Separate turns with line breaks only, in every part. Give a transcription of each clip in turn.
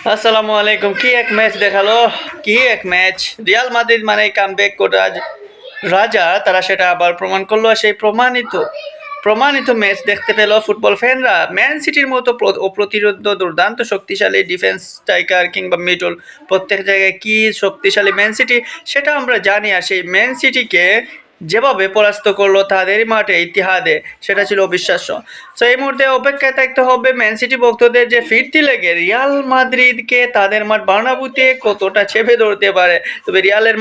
আসসালামু আলাইকুম। কি এক ম্যাচ দেখালো, কি এক ম্যাচ! রিয়াল মাদ্রিদ মানে কামব্যাক করা রাজা, তারা সেটা আবার প্রমাণ করলো। আর সেই প্রমাণিত ম্যাচ দেখতে পেল ফুটবল ফ্যানরা। ম্যান সিটির মতো অপ্রতিরোধ দুর্দান্ত শক্তিশালী ডিফেন্স, স্ট্রাইকার কিংবা মিডল, প্রত্যেক জায়গায় কি শক্তিশালী ম্যান সিটি সেটা আমরা জানি। আর সেই ম্যান সিটিকে যেভাবে পরাস্ত করলো তাদেরই মাঠে ইতিহাদে, সেটা ছিল অবিশ্বাস্য। সো এই মুহূর্তে অপেক্ষায় থাকতে হবে ম্যান সিটি ভক্তদের যে ফিরতি লেগে রিয়াল মাদ্রিদকে তাদের মাঠ বার্নাব্যুতে কতটা চেপে ধরতে পারে। তবে রিয়ালের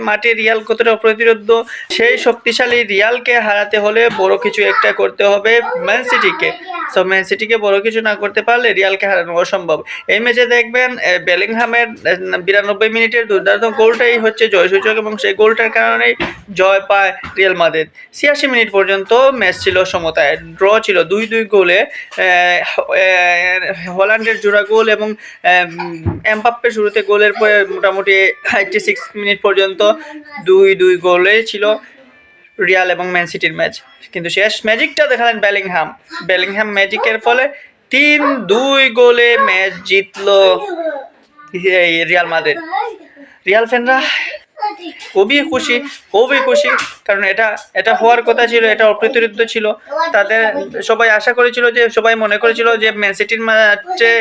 মাঠে রিয়াল কতটা প্রতিরোধ, সেই শক্তিশালী রিয়ালকে হারাতে হলে বড় কিছু একটা করতে হবে ম্যান সিটিকে। সো ম্যান সিটিকে বড় কিছু না করতে পারলে রিয়ালকে হারানো অসম্ভব। এই ম্যাচে দেখবেন বেলিংহামের 92 মিনিটের দুর্দান্ত গোলটাই হচ্ছে জয়সূচক, এবং সেই গোলটার কারণেই জয় পায় রিয়াল মাদ্রিদ। 86 মিনিট পর্যন্ত ম্যাচ ছিল সমতায়, ড্র ছিল 2-2 গোলে। হল্যান্ডের জোড়া গোল এবং এমবাপ্পে শুরুতে গোলের পরে মোটামুটি 86 মিনিট পর্যন্ত 2-2 গোলে ছিল রিয়াল এবং ম্যান সিটির ম্যাচ। কিন্তু শেষ ম্যাজিকটা দেখালেন বেলিংহাম ম্যাজিকের ফলে 3-2 গোলে ম্যাচ জিতলো রিয়াল মাদ্রিদ। রিয়াল ফ্যানরা খুবই খুশি, কারণ এটা হওয়ার কথা ছিল, এটা অপ্রতিরোধ্য ছিল। তাদের সবাই মনে করেছিল যে ম্যান সিটির ম্যাচে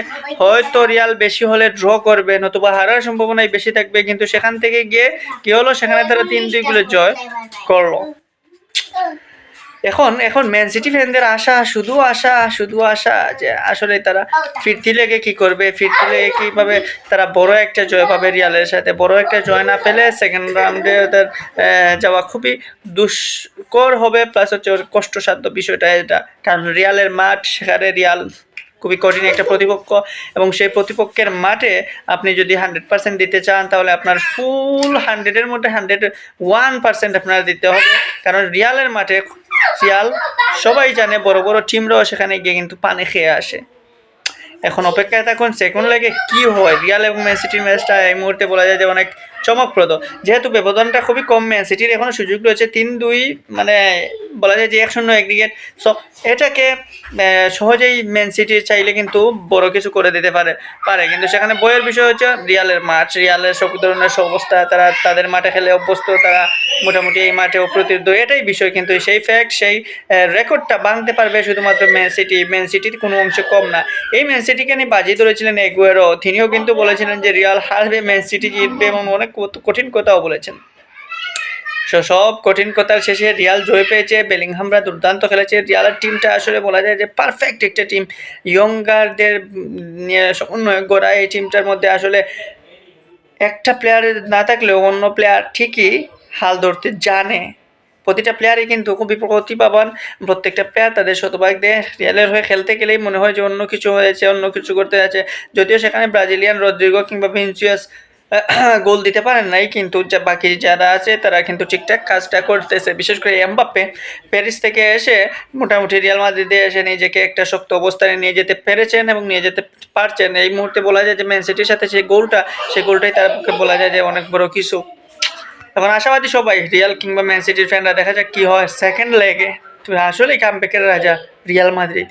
হয়তো রিয়াল বেশি হলে ড্র করবে, নতুবা হারার সম্ভাবনাই বেশি থাকবে। কিন্তু সেখান থেকে গিয়ে কি হলো, সেখানে তারা 3-2 গোলে জয় করলো। এখন ম্যান সিটি ফ্যানদের শুধু আশা যে আসলে তারা ফিরতি লেগে কি করবে, ফিরতি লেগে কিভাবে তারা বড় একটা জয় পাবে রিয়ালের সাথে। বড় একটা জয় না পেলে সেকেন্ড রাউন্ডে ওদের যাওয়া খুবই দুষ্কর হবে, প্লাস হচ্ছে ওর কষ্টসাধ্য বিষয়টা এটা। কারণ রিয়ালের মাঠ, সেখানে রিয়াল খুবই কঠিন একটা প্রতিপক্ষ, এবং সেই প্রতিপক্ষের মাঠে আপনি যদি 100% দিতে চান, তাহলে আপনার ফুল 100-এর মধ্যে 101% আপনারা দিতে হবে। কারণ রিয়ালের মাঠে সবাই জানে, বড় বড় টিমরাও সেখানে গিয়ে কিন্তু পানি খেয়ে আসে। এখন অপেক্ষায় থাকুন সেকেন্ড লেগে কি হয়। রিয়াল এবং ম্যান সিটির ম্যাচটা এই মুহূর্তে বলা যায় যে অনেক চমকপ্রদ, যেহেতু ব্যবধানটা খুবই কম। ম্যান সিটির এখনো সুযোগ রয়েছে 3-2, মানে বলা যায় যে 1-0 একদিকে। সো এটাকে সহজেই ম্যান সিটি চাইলে কিন্তু বড় কিছু করে দিতে পারে। কিন্তু সেখানে বইয়ের বিষয় হচ্ছে রিয়ালের মাঠ, রিয়ালের সব ধরনের অবস্থা, তারা তাদের মাঠে খেলে অভ্যস্ত, তারা মোটামুটি এই মাঠে অপ্রতিরোধ, এটাই বিষয়। কিন্তু সেই রেকর্ডটা ভাঙতে পারবে শুধুমাত্র ম্যান সিটির কোনো অংশে কম না। এই ম্যান সিটিকে নিয়ে বাজি ধরেছিলেন এগুয়েরো, তিনিও কিন্তু বলেছিলেন যে রিয়াল হারবে, ম্যান সিটি জিতবে, এবং অনেক কঠিন কথাও বলেছেন। সব কঠিন কথার শেষে রিয়াল জয় পেয়েছে। বেলিংহামরা দুর্দান্ত খেলেছে। রিয়ালের টিমটা আসলে বলা যায় যে পারফেক্ট একটা টিম, ইয়ঙ্গারদের নিয়ে সমন্বয় গড়া এই টিমটার মধ্যে আসলে একটা প্লেয়ার না থাকলেও অন্য প্লেয়ার ঠিকই হাল ধরতে জানে। প্রতিটা প্লেয়ারই কিন্তু খুবই প্রতিভাবান। প্রত্যেকটা প্লেয়ার তাদের শতভাগ দিয়ে রিয়ালের হয়ে খেলতে গেলেই মনে হয় যে অন্য কিছু হয়েছে, অন্য কিছু করতে যাচ্ছে। যদিও সেখানে ব্রাজিলিয়ান রদ্রিগো কিংবা ভিনিসিয়াস গোল দিতে পারেন নাই, কিন্তু বাকি যারা আছে তারা কিন্তু ঠিকঠাক কাজটা করতেছে। বিশেষ করে এমবাপ্পে প্যারিস থেকে এসে মোটামুটি রিয়াল মাদ্রিদে এসে নিজেকে একটা শক্ত অবস্থানে নিয়ে যেতে পেরেছেন এবং নিয়ে যেতে পারছেন। এই মুহূর্তে বলা যায় যে ম্যান সিটির সাথে সেই গোলটাই তার পক্ষে বলা যায় যে অনেক বড় কিছু। এখন আশাবাদী সবাই, রিয়াল কিংবা ম্যান সিটির ফ্যানরা। দেখা যাক কি হয় সেকেন্ড লেগে। তুমি আসলেই কামব্যাকের রাজা রিয়াল মাদ্রিদ।